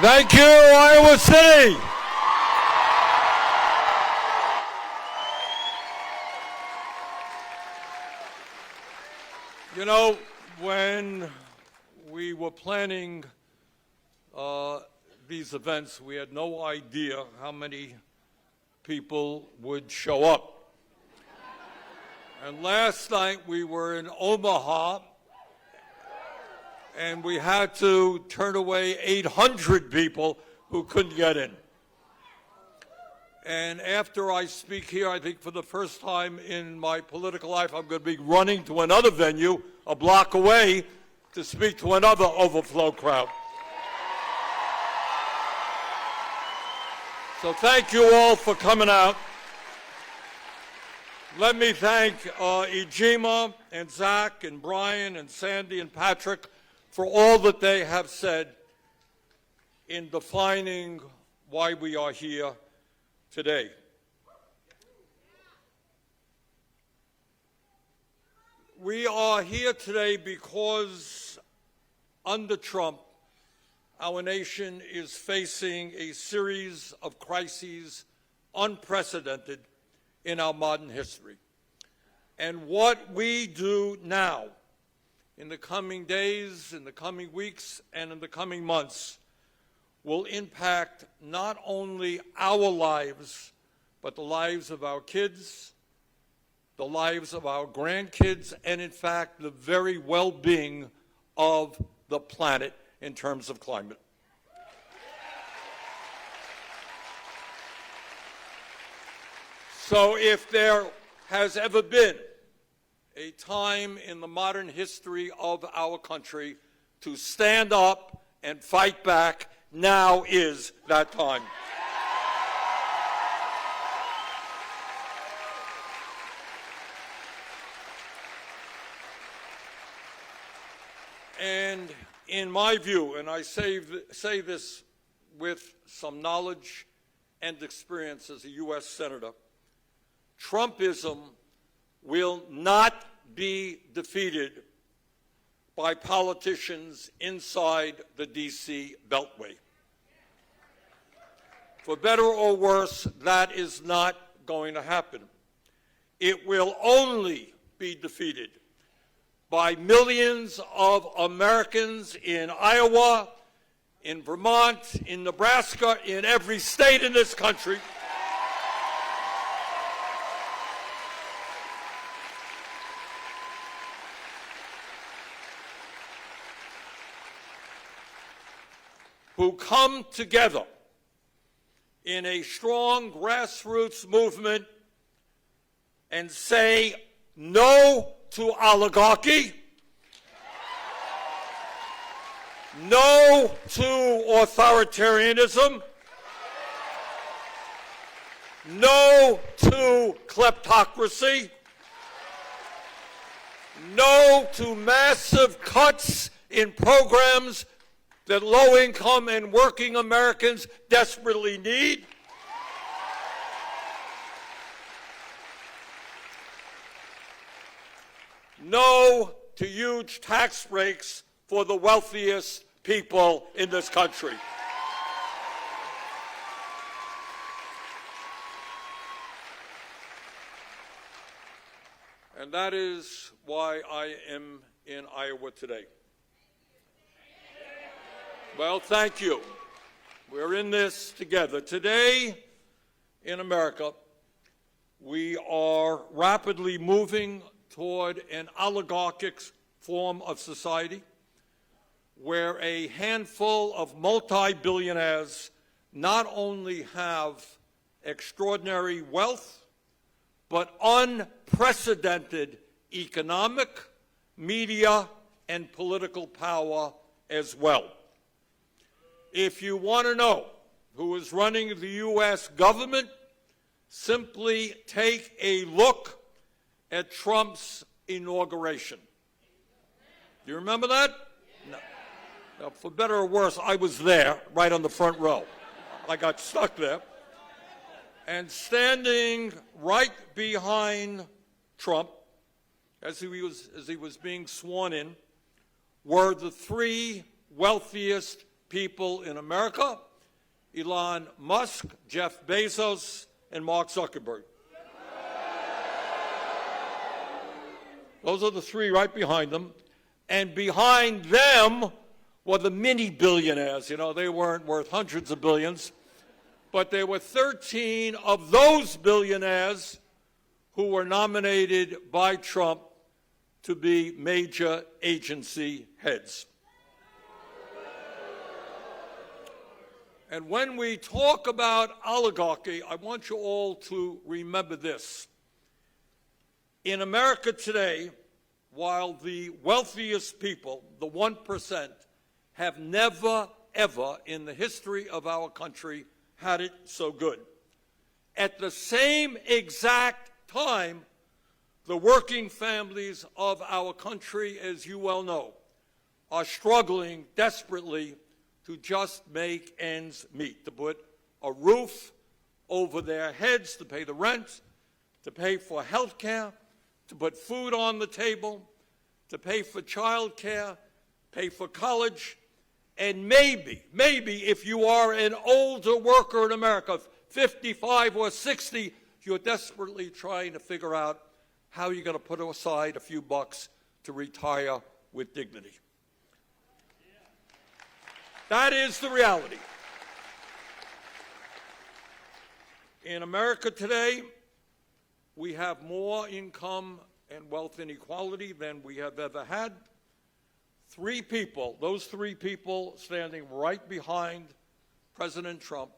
Thank you, Iowa City. You know, when we were planning these events, we had no idea how many people would show up. And last night we were in Omaha, and we had to turn away 800 people who couldn't get in. And after I speak here, I think for the first time in my political life, I'm going to be running to another venue a block away to speak to another overflow crowd. So thank you all for coming out. Let me thank Ijima and Zach and Brian and Sandy and Patrick for all that they have said in defining why we are here today. We are here today because under Trump, our nation is facing a series of crises unprecedented in our modern history. And what we do now, in the coming days, in the coming weeks, and in the coming months, will impact not only our lives, but the lives of our kids, the lives of our grandkids, and in fact, the very well-being of the planet in terms of climate. So if there has ever been a time in the modern history of our country to stand up and fight back, now is that time. And in my view, and I say this with some knowledge and experience as a U.S. Senator, Trumpism will not be defeated by politicians inside the D.C. Beltway. For better or worse, that is not going to happen. It will only be defeated by millions of Americans in Iowa, in Vermont, in Nebraska, in every state in this country, who come together in a strong grassroots movement and say no to oligarchy, no to authoritarianism, no to kleptocracy, no to massive cuts in programs that low-income and working Americans desperately need. No to huge tax breaks for the wealthiest people in this country. And that is why I am in Iowa today. Well, thank you. We're in this together. Today, in America, we are rapidly moving toward an oligarchic form of society where a handful of multi-billionaires not only have extraordinary wealth, but unprecedented economic, media, and political power as well. If you want to know who is running the U.S. government, simply take a look at Trump's inauguration. Do you remember that? No. Now, for better or worse, I was there, right on the front row. I got stuck there. And standing right behind Trump, as he was being sworn in, were the three wealthiest people in America: Elon Musk, Jeff Bezos, and Mark Zuckerberg. Those are the three right behind them. And behind them were the mini billionaires. You know, they weren't worth hundreds of billions, but there were 13 of those billionaires who were nominated by Trump to be major agency heads. And when we talk about oligarchy, I want you all to remember this. In America today, while the wealthiest people, the 1%, have never, ever in the history of our country had it so good, at the same exact time, the working families of our country, as you well know, are struggling desperately to just make ends meet, to put a roof over their heads, to pay the rent, to pay for health care, to put food on the table, to pay for child care, pay for college, and maybe if you are an older worker in America, 55 or 60, you're desperately trying to figure out how you're going to put aside a few bucks to retire with dignity. That is the reality. In America today, we have more income and wealth inequality than we have ever had. Three people, those three people standing right behind President Trump,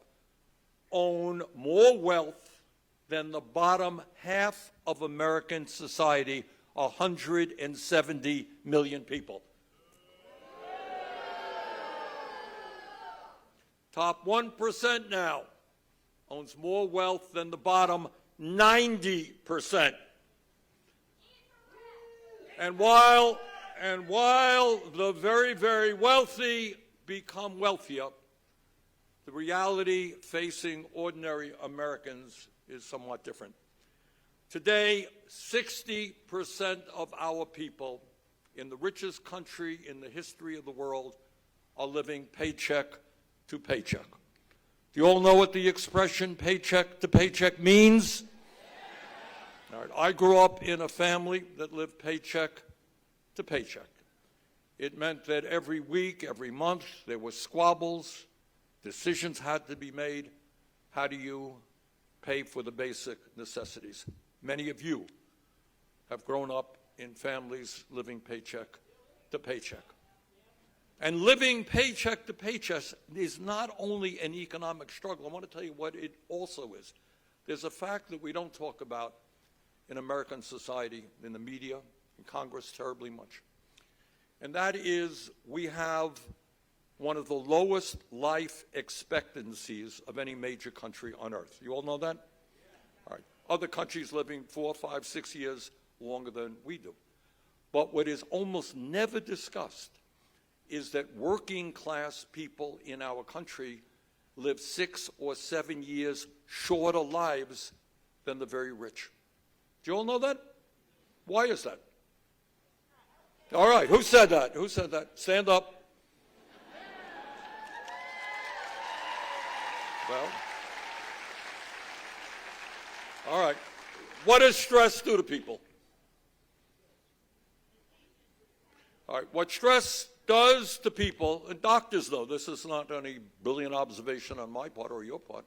own more wealth than the bottom half of American society, 170 million people. Top 1% now owns more wealth than the bottom 90%. And while the very, very wealthy become wealthier, the reality facing ordinary Americans is somewhat different. Today, 60% of our people in the richest country in the history of the world are living paycheck to paycheck. Do you all know what the expression paycheck to paycheck means? All right, I grew up in a family that lived paycheck to paycheck. It meant that every week, every month, there were squabbles, decisions had to be made. How do you pay for the basic necessities? Many of you have grown up in families living paycheck to paycheck. And living paycheck to paycheck is not only an economic struggle. I want to tell you what it also is. There's a fact that we don't talk about in American society, in the media, in Congress terribly much. And that is we have one of the lowest life expectancies of any major country on earth. You all know that? All right. Other countries living 4, 5, 6 years longer than we do. But what is almost never discussed is that working class people in our country live 6 or 7 years shorter lives than the very rich. Do you all know that? Why is that? All right, who said that? Who said that? Stand up. Well, all right. What does stress do to people? All right, what stress does to people, and doctors know, this is not any brilliant observation on my part or your part.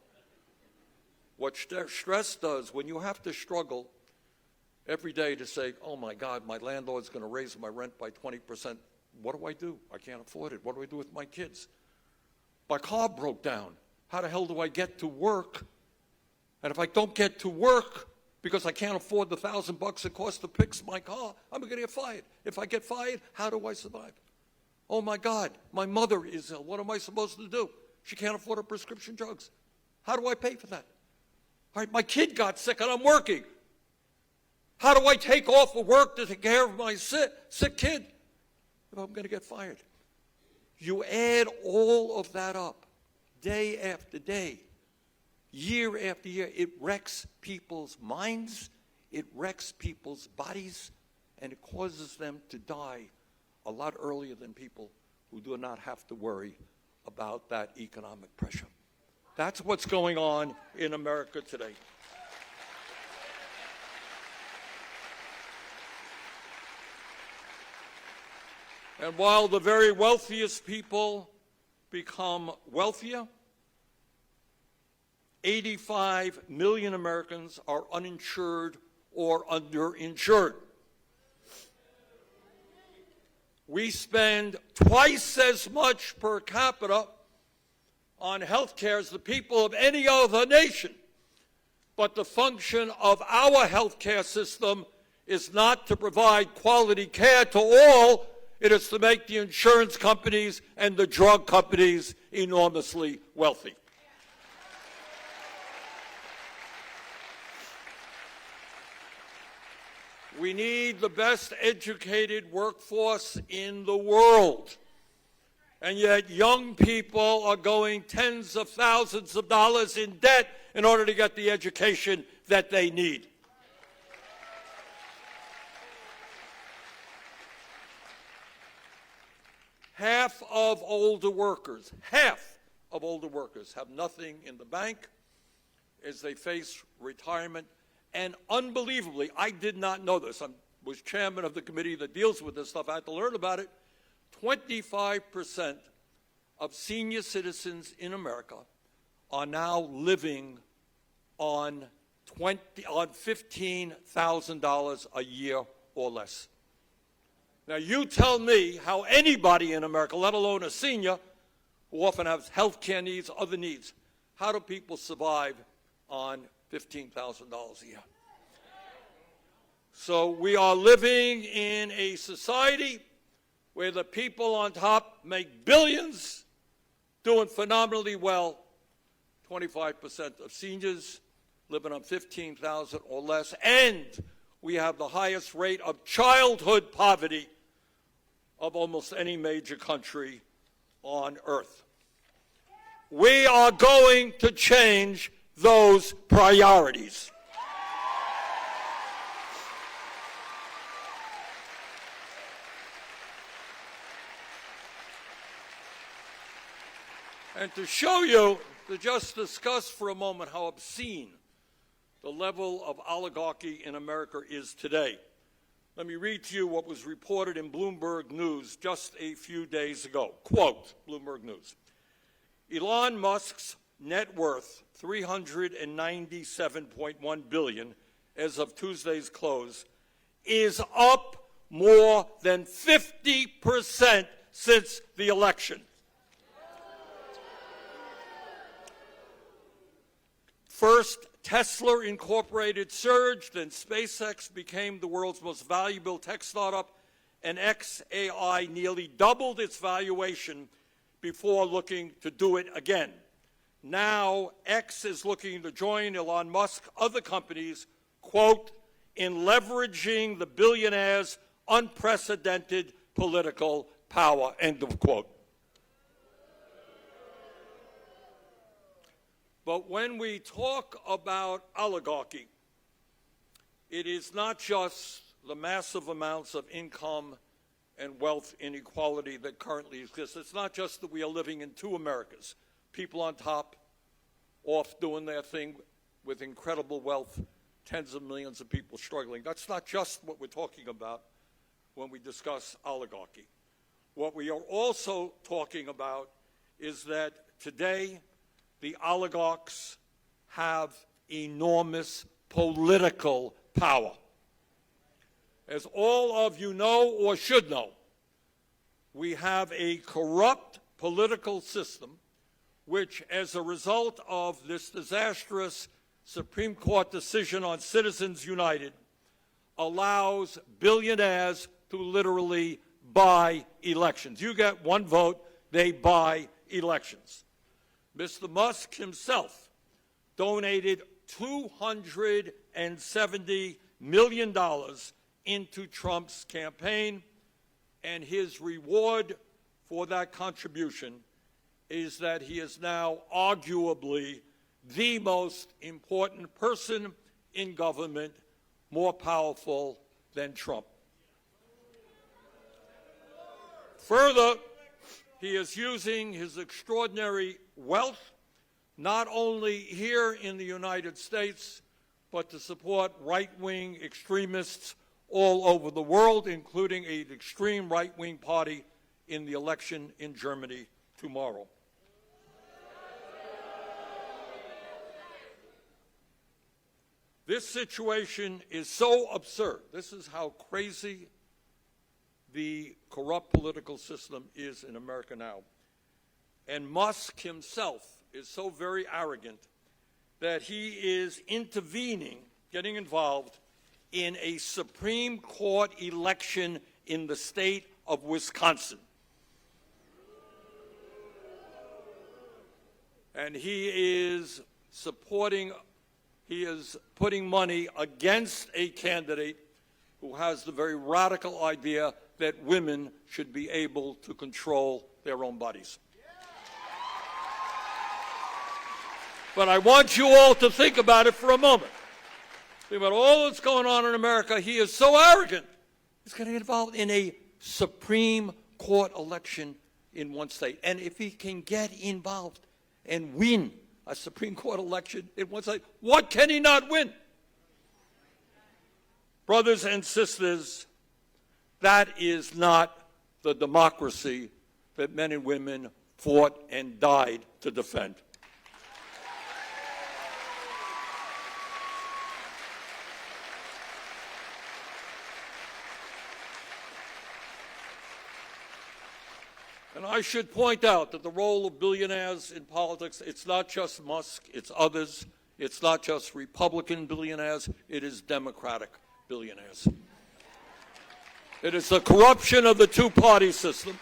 What stress does when you have to struggle every day to say, oh my God, my landlord's going to raise my rent by 20%. What do? I can't afford it. What do I do with my kids? My car broke down. How the hell do I get to work? And if I don't get to work because I can't afford the $1,000 it costs to fix my car, I'm going to get fired. If I get fired, how do I survive? Oh my God, my mother is ill. What am I supposed to do? She can't afford her prescription drugs. How do I pay for that? All right, my kid got sick and I'm working. How do I take off of work to take care of my sick kid if I'm going to get fired? You add all of that up, day after day, year after year, it wrecks people's minds, it wrecks people's bodies, and it causes them to die a lot earlier than people who do not have to worry about that economic pressure. That's what's going on in America today. And while the very wealthiest people become wealthier, 85 million Americans are uninsured or underinsured. We spend twice as much per capita on health care as the people of any other nation. But the function of our health care system is not to provide quality care to all. It is to make the insurance companies and the drug companies enormously wealthy. We need the best educated workforce in the world. And yet young people are going tens of thousands of dollars in debt in order to get the education that they need. Half of older workers have nothing in the bank as they face retirement. And unbelievably, I did not know this. I was chairman of the committee that deals with this stuff. I had to learn about it. 25% of senior citizens in America are now living on $15,000 a year or less. Now, you tell me how anybody in America, let alone a senior, who often has health care needs, other needs, how do people survive on $15,000 a year? So we are living in a society where the people on top make billions, doing phenomenally well. 25% of seniors living on $15,000 or less, and we have the highest rate of childhood poverty of almost any major country on earth. We are going to change those priorities. And to show you, to just discuss for a moment how obscene the level of oligarchy in America is today, let me read to you what was reported in Bloomberg News just a few days ago. Quote, Bloomberg News, Elon Musk's net worth, $397.1 billion as of Tuesday's close, is up more than 50% since the election. First, Tesla Incorporated surged, then SpaceX became the world's most valuable tech startup, and XAI nearly doubled its valuation before looking to do it again. Now, X is looking to join Elon Musk's other companies, quote, in leveraging the billionaire's unprecedented political power, end of quote. But when we talk about oligarchy, it is not just the massive amounts of income and wealth inequality that currently exists. It's not just that we are living in two Americas, people on top, off doing their thing with incredible wealth, tens of millions of people struggling. That's not just what we're talking about when we discuss oligarchy. What we are also talking about is that today the oligarchs have enormous political power. As all of you know or should know, we have a corrupt political system which, as a result of this disastrous Supreme Court decision on Citizens United, allows billionaires to literally buy elections. You get one vote, they buy elections. Mr. Musk himself donated $270 million into Trump's campaign, and his reward for that contribution is that he is now arguably the most important person in government, more powerful than Trump. Further, He is using his extraordinary wealth, not only here in the United States, but to support right-wing extremists all over the world, including an extreme right-wing party in the election in Germany tomorrow. This situation is so absurd. This is how crazy the corrupt political system is in America now. And Musk himself is so very arrogant that he is intervening, getting involved in a Supreme Court election in the state of Wisconsin. And he is putting money against a candidate who has the very radical idea that women should be able to control their own bodies. But I want you all to think about it for a moment. Think about all that's going on in America. He is so arrogant. He's going to get involved in a Supreme Court election in one state. And if he can get involved and win a Supreme Court election in one state, what can he not win? Brothers and sisters, that is not the democracy that men and women fought and died to defend. And I should point out that the role of billionaires in politics, it's not just Musk, it's others. It's not just Republican billionaires, it is Democratic billionaires. It is the corruption of the two-party system.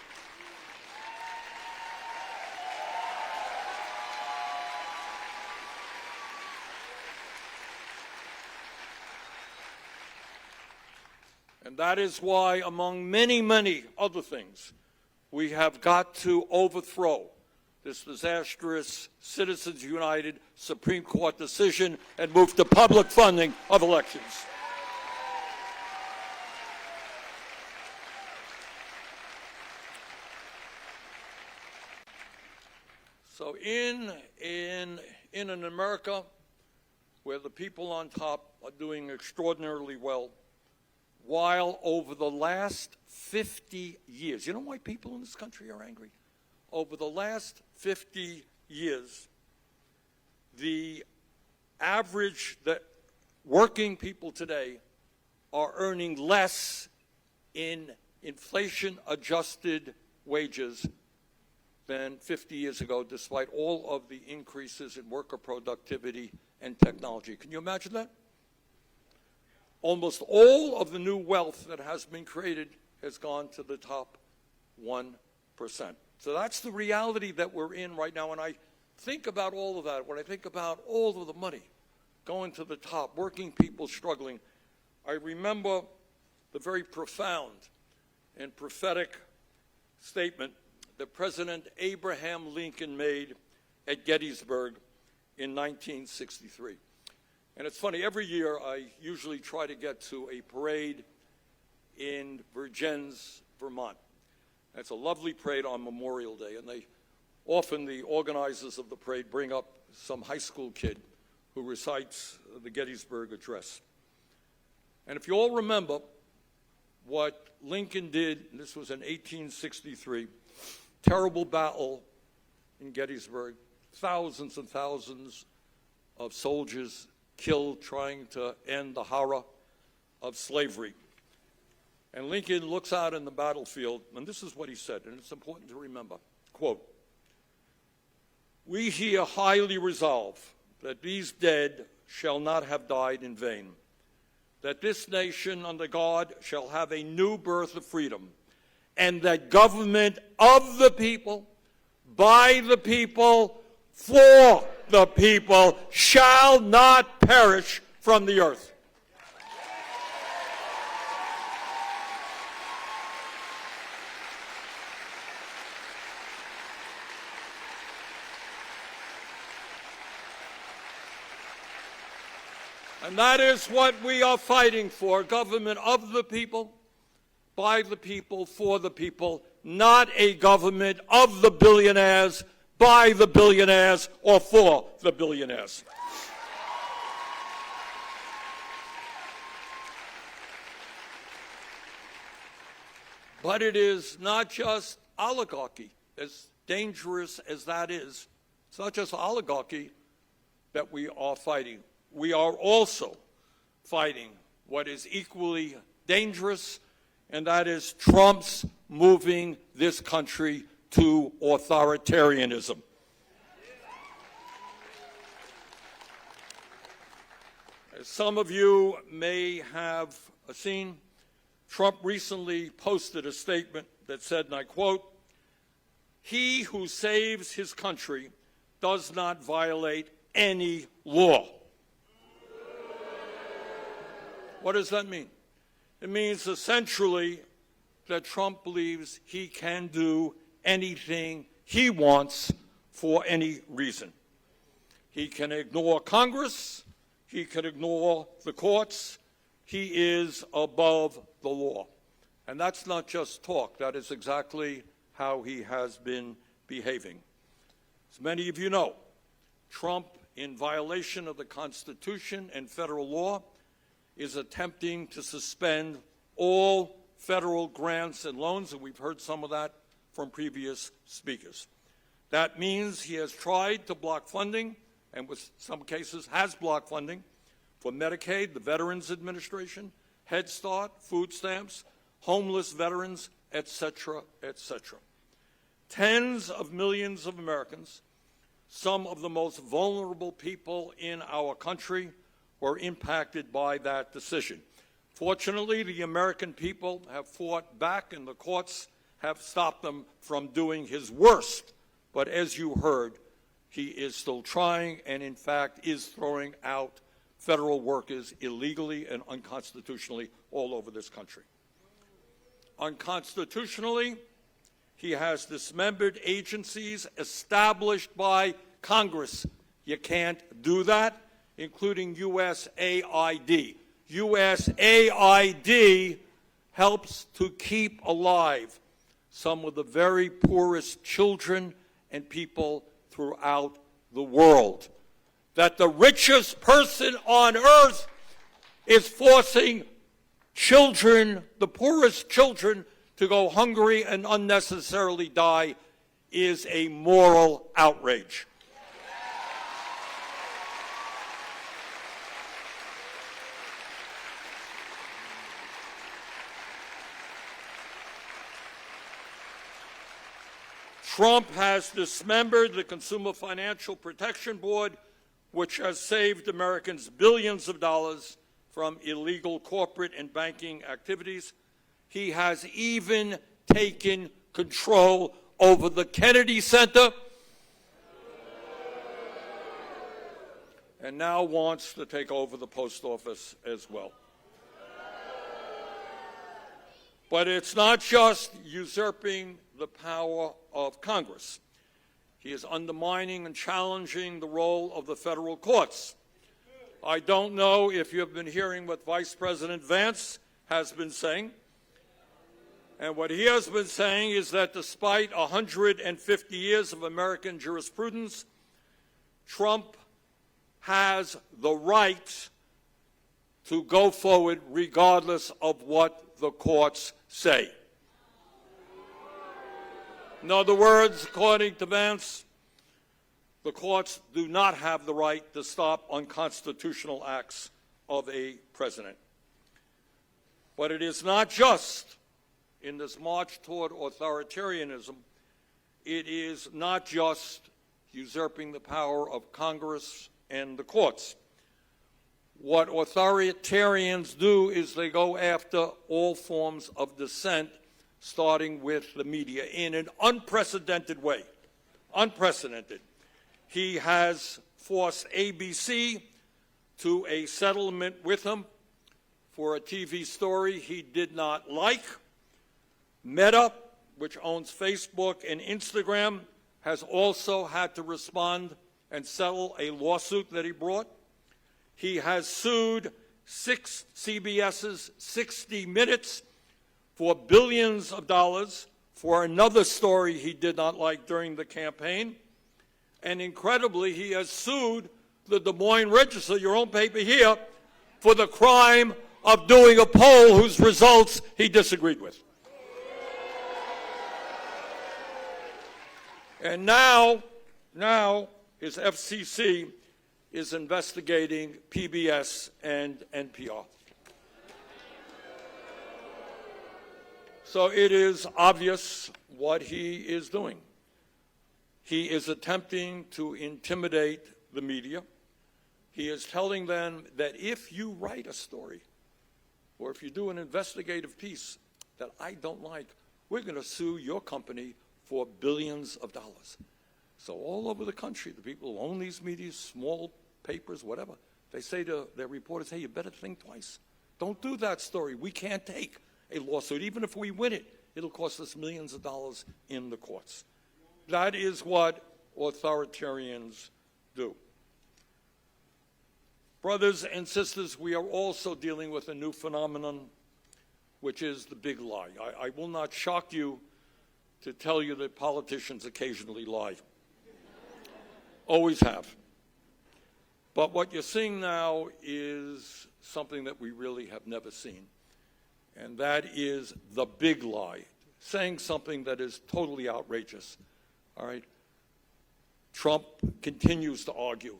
And that is why, among many, many other things, we have got to overthrow this disastrous Citizens United Supreme Court decision and move to public funding of elections. So in an America where the people on top are doing extraordinarily well, while over the last 50 years, you know why people in this country are angry? Over the last 50 years, the average that working people today are earning less in inflation-adjusted wages than 50 years ago, despite all of the increases in worker productivity and technology. Can you imagine that? Almost all of the new wealth that has been created has gone to the top 1%. So that's the reality that we're in right now. And I think about all of that, when I think about all of the money going to the top, working people struggling, I remember the very profound and prophetic statement that President Abraham Lincoln made at Gettysburg in 1963. And it's funny, every year I usually try to get to a parade in Vergennes, Vermont. It's a lovely parade on Memorial Day, and often the organizers of the parade bring up some high school kid who recites the Gettysburg Address. And if you all remember what Lincoln did, and this was in 1863, terrible battle in Gettysburg, thousands and thousands of soldiers killed trying to end the horror of slavery. And Lincoln looks out in the battlefield, and this is what he said, and it's important to remember. Quote, "We here highly resolve that these dead shall not have died in vain, that this nation under God shall have a new birth of freedom, and that government of the people, by the people, for the people, shall not perish from the earth." And that is what we are fighting for, government of the people, by the people, for the people, not a government of the billionaires, by the billionaires, or for the billionaires. But it is not just oligarchy, as dangerous as that is. It's not just oligarchy that we are fighting. We are also fighting what is equally dangerous, and that is Trump's moving this country to authoritarianism. As some of you may have seen, Trump recently posted a statement that said, and I quote, "He who saves his country does not violate any law." What does that mean? It means essentially that Trump believes he can do anything he wants for any reason. He can ignore Congress. He can ignore the courts. He is above the law. And that's not just talk. That is exactly how he has been behaving. As many of you know, Trump, in violation of the Constitution and federal law, is attempting to suspend all federal grants and loans, and we've heard some of that from previous speakers. That means he has tried to block funding, and with some cases has blocked funding, for Medicaid, the Veterans Administration, Head Start, food stamps, homeless veterans, etc., etc. Tens of millions of Americans, some of the most vulnerable people in our country, were impacted by that decision. Fortunately, the American people have fought back, and the courts have stopped them from doing his worst. But as you heard, he is still trying and, in fact, is throwing out federal workers illegally and unconstitutionally all over this country. Unconstitutionally, he has dismembered agencies established by Congress. You can't do that, including USAID. USAID helps to keep alive some of the very poorest children and people throughout the world. That the richest person on earth is forcing children, the poorest children, to go hungry and unnecessarily die is a moral outrage. Trump has dismembered the Consumer Financial Protection Board, which has saved Americans billions of dollars from illegal corporate and banking activities. He has even taken control over the Kennedy Center and now wants to take over the post office as well. But it's not just usurping the power of Congress. He is undermining and challenging the role of the federal courts. I don't know if you've been hearing what Vice President Vance has been saying. And what he has been saying is that despite 150 years of American jurisprudence, Trump has the right to go forward regardless of what the courts say. In other words, according to Vance, the courts do not have the right to stop unconstitutional acts of a president. But it is not just in this march toward authoritarianism, it is not just usurping the power of Congress and the courts. What authoritarians do is they go after all forms of dissent, starting with the media, in an unprecedented way. Unprecedented. He has forced ABC to a settlement with him for a TV story he did not like. Meta, which owns Facebook and Instagram, has also had to respond and settle a lawsuit that he brought. He has sued CBS's 60 Minutes for billions of dollars for another story he did not like during the campaign. And incredibly, he has sued the Des Moines Register, your own paper here, for the crime of doing a poll whose results he disagreed with. And now his FCC is investigating PBS and NPR. So it is obvious what he is doing. He is attempting to intimidate the media. He is telling them that if you write a story or if you do an investigative piece that I don't like, we're going to sue your company for billions of dollars. So all over the country, the people who own these media, small papers, whatever, they say to their reporters, hey, you better think twice. Don't do that story. We can't take a lawsuit. Even if we win it, it'll cost us millions of dollars in the courts. That is what authoritarians do. Brothers and sisters, we are also dealing with a new phenomenon, which is the big lie. I will not shock you to tell you that politicians occasionally lie. Always have. But what you're seeing now is something that we really have never seen, and that is the big lie, saying something that is totally outrageous. All right? Trump continues to argue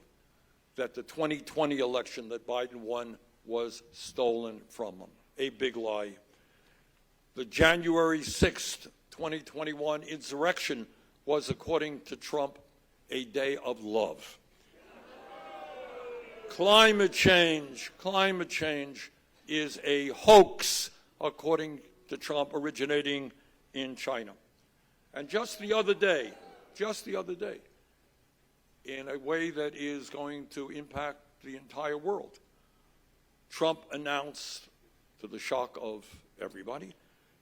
that the 2020 election that Biden won was stolen from him. A big lie. The January 6th, 2021 insurrection was, according to Trump, a day of love. Climate change is a hoax, according to Trump, originating in China. And just the other day, in a way that is going to impact the entire world, Trump announced, to the shock of everybody,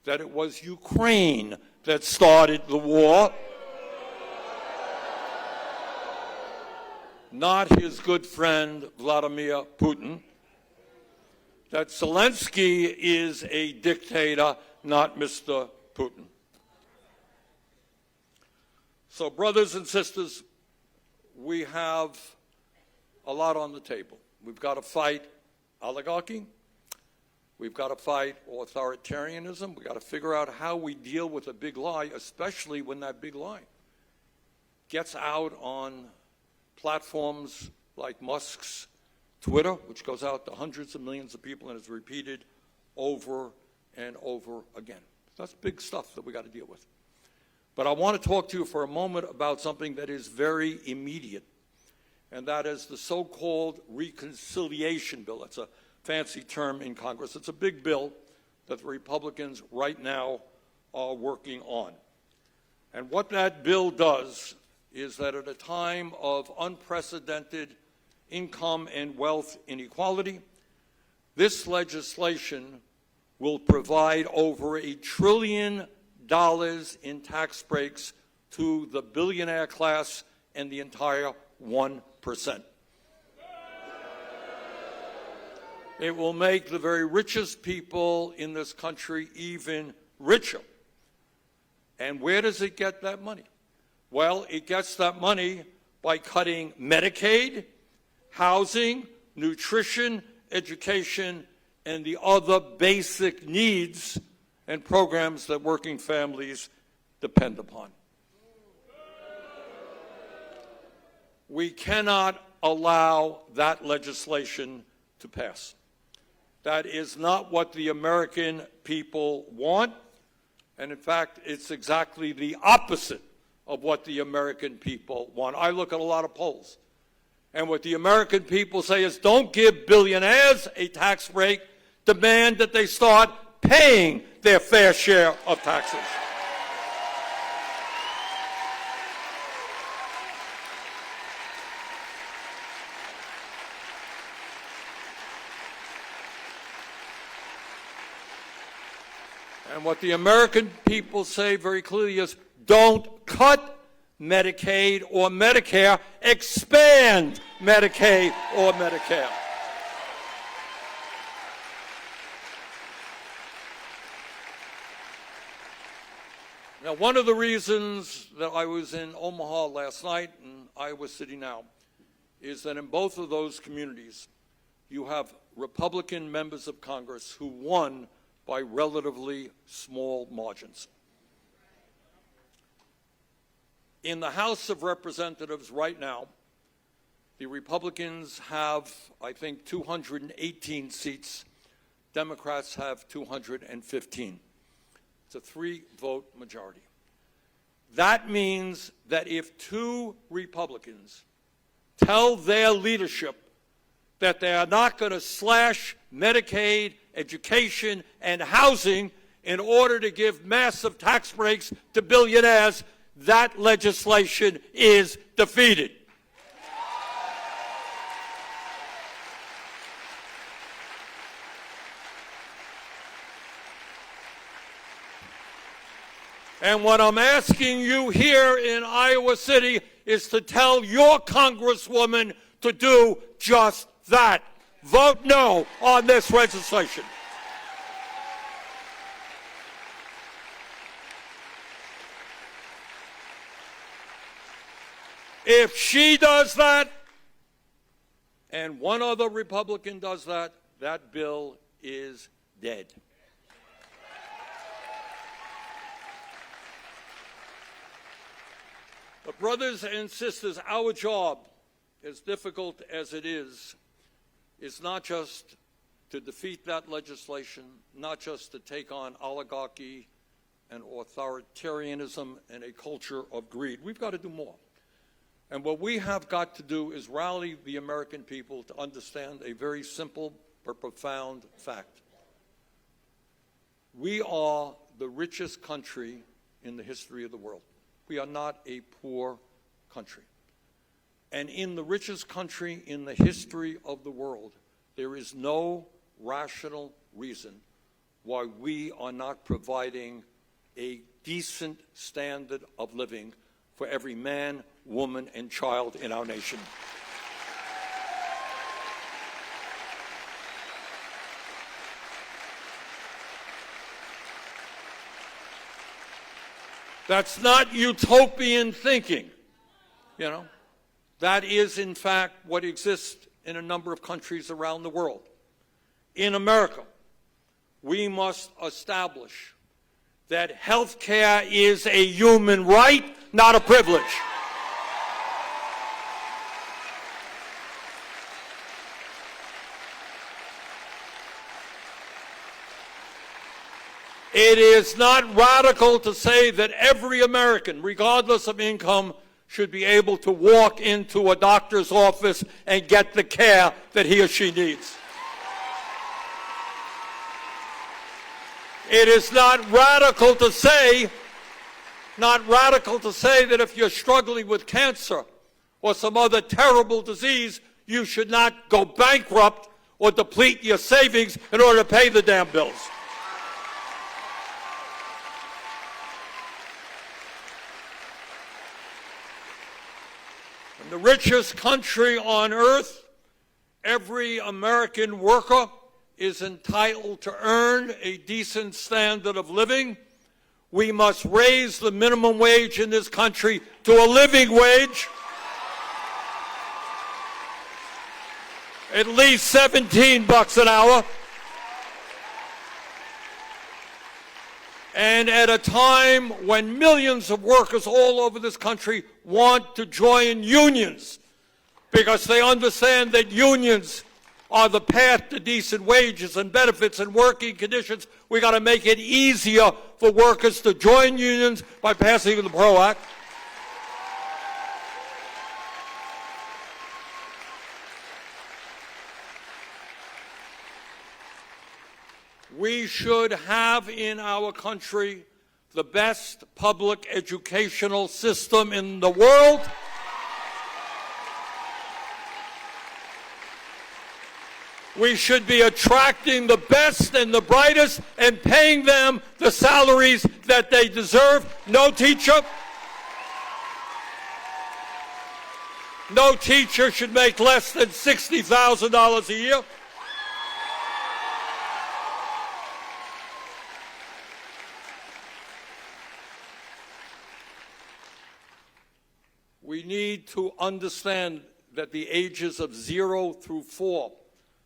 that it was Ukraine that started the war, not his good friend Vladimir Putin, that Zelensky is a dictator, not Mr. Putin. So, brothers and sisters, we have a lot on the table. We've got to fight oligarchy. We've got to fight authoritarianism. We've got to figure out how we deal with a big lie, especially when that big lie gets out on platforms like Musk's Twitter, which goes out to hundreds of millions of people and is repeated over and over again. That's big stuff that we got to deal with. But I want to talk to you for a moment about something that is very immediate, and that is the so-called reconciliation bill. That's a fancy term in Congress. It's a big bill that the Republicans right now are working on. And what that bill does is that at a time of unprecedented income and wealth inequality, this legislation will provide over $1 trillion in tax breaks to the billionaire class and the entire 1%. It will make the very richest people in this country even richer. And where does it get that money? Well, it gets that money by cutting Medicaid, housing, nutrition, education, and the other basic needs and programs that working families depend upon. We cannot allow that legislation to pass. That is not what the American people want, and in fact, it's exactly the opposite of what the American people want. I look at a lot of polls, and what the American people say is, don't give billionaires a tax break, demand that they start paying their fair share of taxes. And what the American people say very clearly is, don't cut Medicaid or Medicare, expand Medicaid or Medicare. Now, one of the reasons that I was in Omaha last night and Iowa City now is that in both of those communities, you have Republican members of Congress who won by relatively small margins. In the House of Representatives right now, the Republicans have, I think, 218 seats. Democrats have 215. It's a 3-vote majority. That means that if 2 Republicans tell their leadership that they are not going to slash Medicaid, education, and housing in order to give massive tax breaks to billionaires, that legislation is defeated. And what I'm asking you here in Iowa City is to tell your Congresswoman to do just that. Vote no on this legislation. If she does that, and one other Republican does that, that bill is dead. But brothers and sisters, our job, as difficult as it is not just to defeat that legislation, not just to take on oligarchy and authoritarianism and a culture of greed. We've got to do more. And what we have got to do is rally the American people to understand a very simple but profound fact. We are the richest country in the history of the world. We are not a poor country. And in the richest country in the history of the world, there is no rational reason why we are not providing a decent standard of living for every man, woman, and child in our nation. That's not utopian thinking, you know. That is, in fact, what exists in a number of countries around the world. In America, we must establish that health care is a human right, not a privilege. It is not radical to say that every American, regardless of income, should be able to walk into a doctor's office and get the care that he or she needs. It is not radical to say that if you're struggling with cancer or some other terrible disease, you should not go bankrupt or deplete your savings in order to pay the damn bills. In the richest country on earth, every American worker is entitled to earn a decent standard of living. We must raise the minimum wage in this country to a living wage, at least $17 an hour. And at a time when millions of workers all over this country want to join unions because they understand that unions are the path to decent wages and benefits and working conditions, we got to make it easier for workers to join unions by passing the PRO Act. We should have in our country the best public educational system in the world. We should be attracting the best and the brightest and paying them the salaries that they deserve. No teacher should make less than $60,000 a year. need to understand that the ages of 0 through 4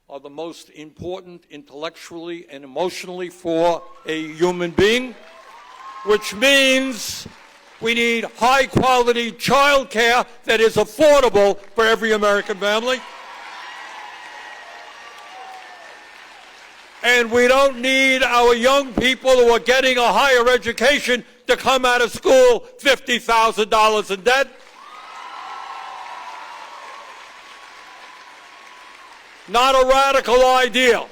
are the most important intellectually and emotionally for a human being, which means we need high-quality child care that is affordable for every American family. And we don't need our young people who are getting a higher education to come out of school $50,000 in debt. Not a radical idea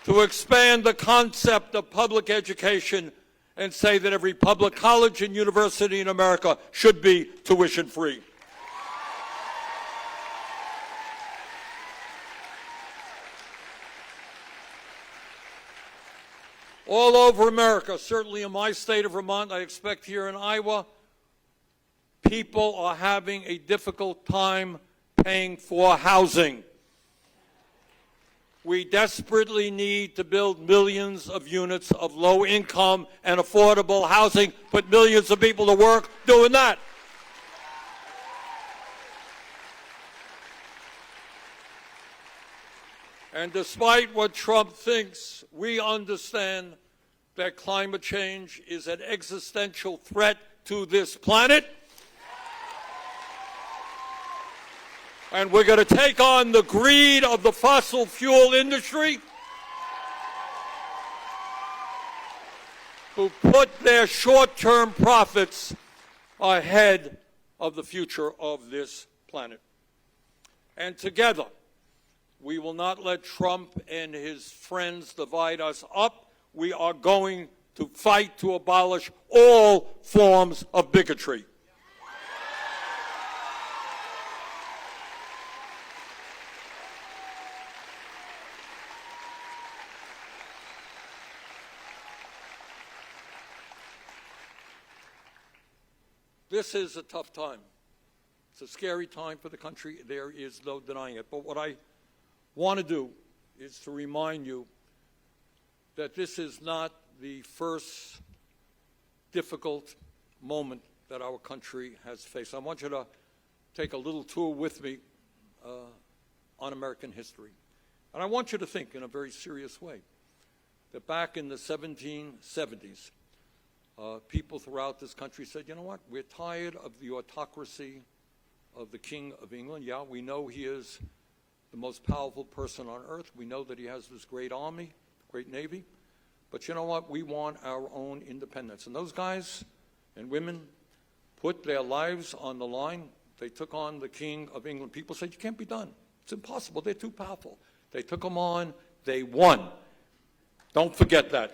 to expand the concept of public education and say that every public college and university in America should be tuition-free. All over America, certainly in my state of Vermont, I expect here in Iowa, people are having a difficult time paying for housing. We desperately need to build millions of units of low-income and affordable housing, put millions of people to work doing that. And despite what Trump thinks, we understand that climate change is an existential threat to this planet. And we're going to take on the greed of the fossil fuel industry, who put their short-term profits ahead of the future of this planet. And together, we will not let Trump and his friends divide us up. We are going to fight to abolish all forms of bigotry. This is a tough time. It's a scary time for the country. There is no denying it. But what I want to do is to remind you that this is not the first difficult moment that our country has faced. I want you to take a little tour with me on American history. And I want you to think in a very serious way that back in the 1770s, people throughout this country said, you know what, we're tired of the autocracy of the King of England. Yeah, we know he is the most powerful person on earth. We know that he has this great army, great navy. But you know what? We want our own independence. And those guys and women put their lives on the line. They took on the King of England. People said, you can't be done. It's impossible. They're too powerful. They took him on. They won. Don't forget that.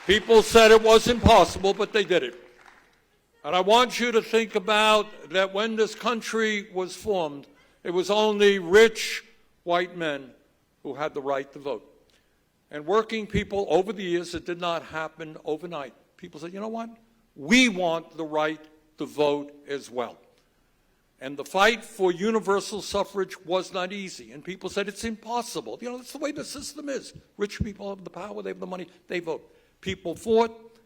People said it was impossible, but they did it. And I want you to think about that when this country was formed, it was only rich white men who had the right to vote. And working people over the years, it did not happen overnight. People said, you know what? We want the right to vote as well. And the fight for universal suffrage was not easy. And people said, it's impossible. You know, that's the way the system is. Rich people have the power, they have the money, they vote. People fought,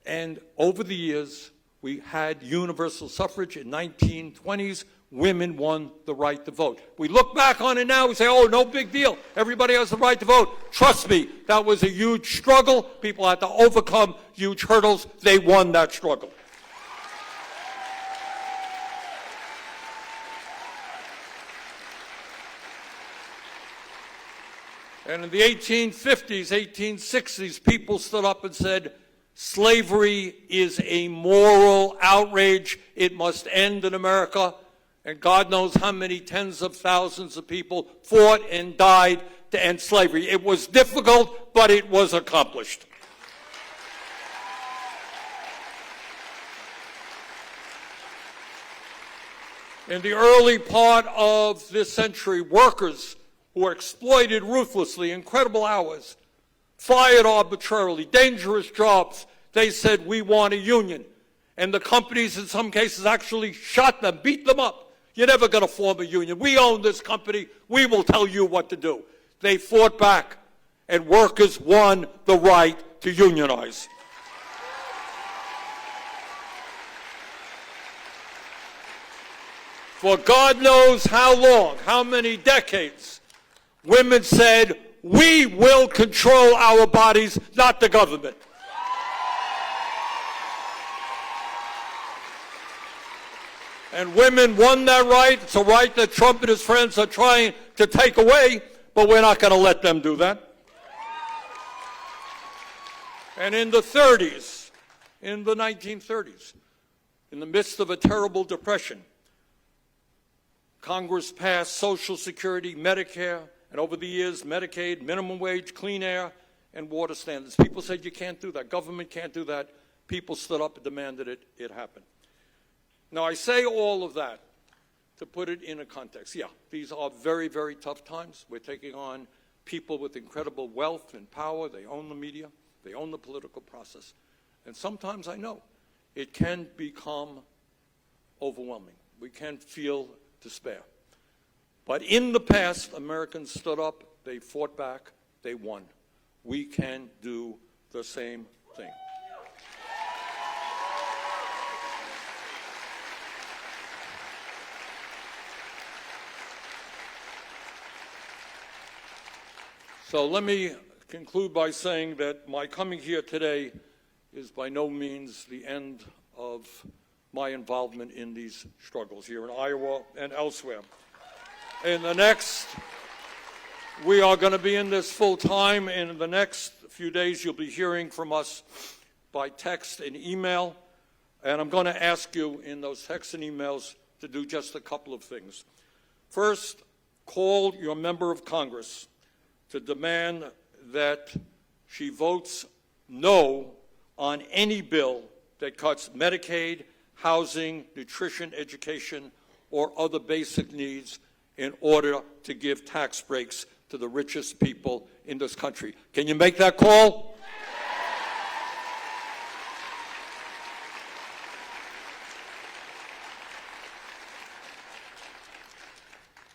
and over the years, we had universal suffrage. In 1920s, women won the right to vote. We look back on it now, we say, oh, no big deal. Everybody has the right to vote. Trust me, that was a huge struggle. People had to overcome huge hurdles. They won that struggle. And in the 1850s, 1860s, people stood up and said, slavery is a moral outrage. It must end in America. And God knows how many tens of thousands of people fought and died to end slavery. It was difficult, but it was accomplished. In the early part of this century, workers who were exploited ruthlessly, incredible hours, fired arbitrarily, dangerous jobs, they said, we want a union. And the companies in some cases actually shot them, beat them up. You're never going to form a union. We own this company. We will tell you what to do. They fought back, and workers won the right to unionize. For God knows how long, how many decades, women said, we will control our bodies, not the government. And women won that right. It's a right that Trump and his friends are trying to take away, but we're not going to let them do that. And in the 30s, in the 1930s, in the midst of a terrible depression, Congress passed Social Security, Medicare, and over the years, Medicaid, minimum wage, clean air, and water standards. People said you can't do that. Government can't do that. People stood up and demanded it happen. Now, I say all of that to put it in a context. Yeah, these are very, very tough times. We're taking on people with incredible wealth and power. They own the media. They own the political process. And sometimes I know it can become overwhelming. We can feel despair. But in the past, Americans stood up, they fought back, they won. We can do the same thing. So let me conclude by saying that my coming here today is by no means the end of my involvement in these struggles here in Iowa and elsewhere. In the next, we are going to be in this full time, and in the next few days you'll be hearing from us by text and email, and I'm going to ask you in those texts and emails to do just a couple of things. First, call your member of Congress to demand that she votes no on any bill that cuts Medicaid, housing, nutrition, education, or other basic needs in order to give tax breaks to the richest people in this country. Can you make that call?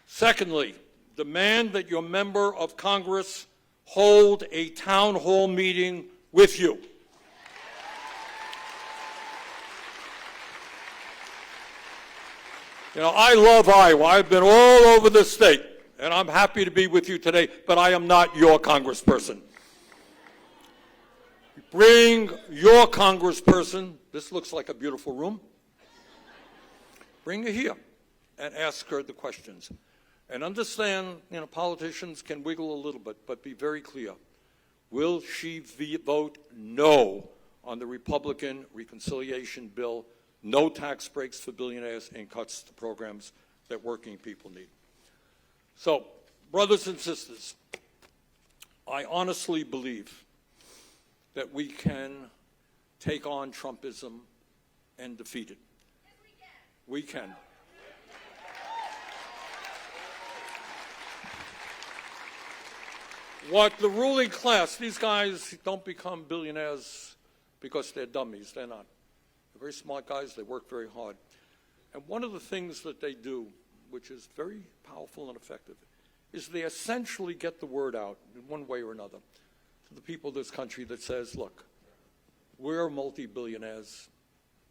Secondly, demand that your member of Congress hold a town hall meeting with you. You know, I love Iowa. I've been all over the state, and I'm happy to be with you today, but I am not your congressperson. Bring your congressperson. This looks like a beautiful room. Bring her here and ask her the questions. And understand, you know, politicians can wiggle a little bit, but be very clear. Will she vote no on the Republican reconciliation bill, no tax breaks for billionaires, and cuts to programs that working people need? So, brothers and sisters, I honestly believe that we can take on Trumpism and defeat it. We can. What the ruling class, these guys don't become billionaires because they're dummies. They're not. They're very smart guys. They work very hard. And one of the things that they do, which is very powerful and effective, is they essentially get the word out in one way or another to the people of this country that says, look, we're multi-billionaires.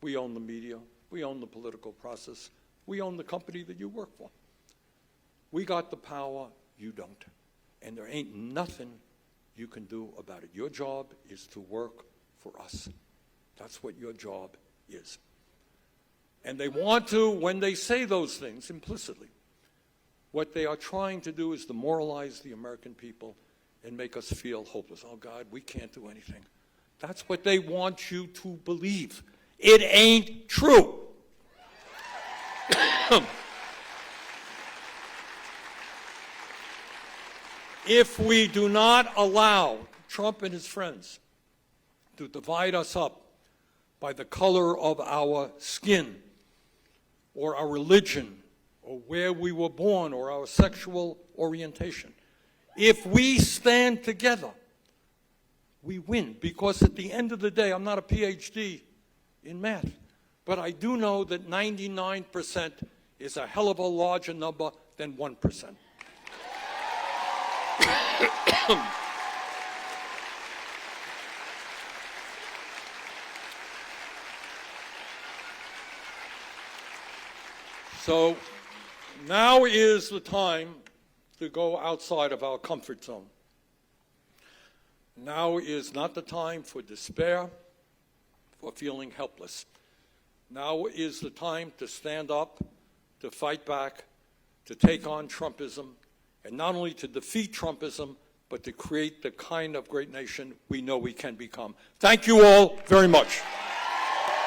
We own the media. We own the political process. We own the company that you work for. We got the power. You don't. And there ain't nothing you can do about it. Your job is to work for us. That's what your job is. And they want to, when they say those things implicitly, what they are trying to do is demoralize the American people and make us feel hopeless. Oh, God, we can't do anything. That's what they want you to believe. It ain't true. If we do not allow Trump and his friends to divide us up by the color of our skin or our religion or where we were born or our sexual orientation, if we stand together, we win. Because at the end of the day, I'm not a PhD in math, but I do know that 99% is a hell of a larger number than 1%. So Now is the time to go outside of our comfort zone. Now is not the time for despair, for feeling helpless. Now is the time to stand up, to fight back, to take on Trumpism, and not only to defeat Trumpism, but to create the kind of great nation we know we can become. Thank you all very much.